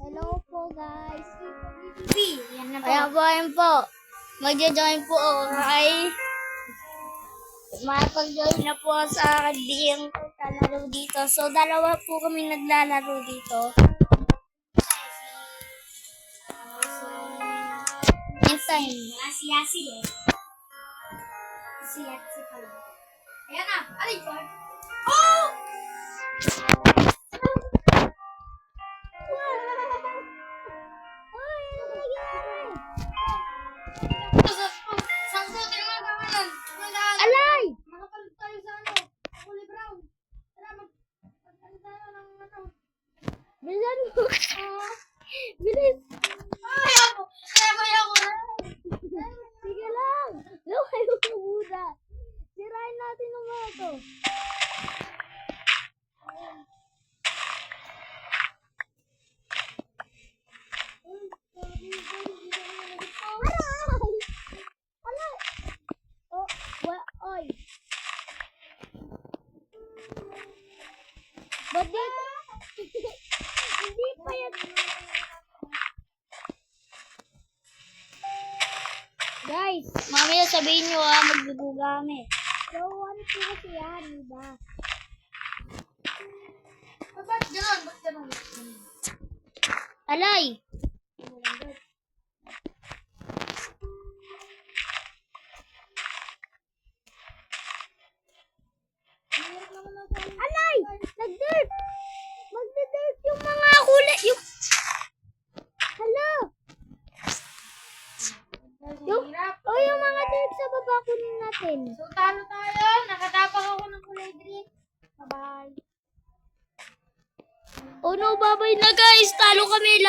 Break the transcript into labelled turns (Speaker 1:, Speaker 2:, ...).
Speaker 1: Hello po guys.
Speaker 2: Yan na po.
Speaker 1: Kaya po ayun po. Magja-join po ako kay mapag-join na po sa diyang naglalaro dito. So dalawa po kami naglalaro dito. Next time.
Speaker 2: Yasi eh. Yasi pala. Ayan na. Alay ko. Oh!
Speaker 1: Alay!
Speaker 2: Makapalit tayo sa kulay brown. Tara, magpalit tayo ng
Speaker 1: Bilisan mo. Bilis.
Speaker 2: Ay, ako. Kaya ako na.
Speaker 1: Sige lang. Lukay mo ka muna. Sirain natin ang mga to. Alay! Oh, oy. Ba't dito? Hindi pa yan. Guys, mamaya sabihin nyo magdugo kami. So, ano po kasi yan, diba?
Speaker 2: Ba't gano'n? Ba't gano'n?
Speaker 1: Alay! Alay! Nag-dirt! Magdi-dirt yung mga kulay. Yung... Hello! Yung mga dirt sa baba kunin natin.
Speaker 2: So, talo tayo. Nakatapak ako ng kulay green. Bye-bye.
Speaker 1: Oh no, babay na guys. Talo kami.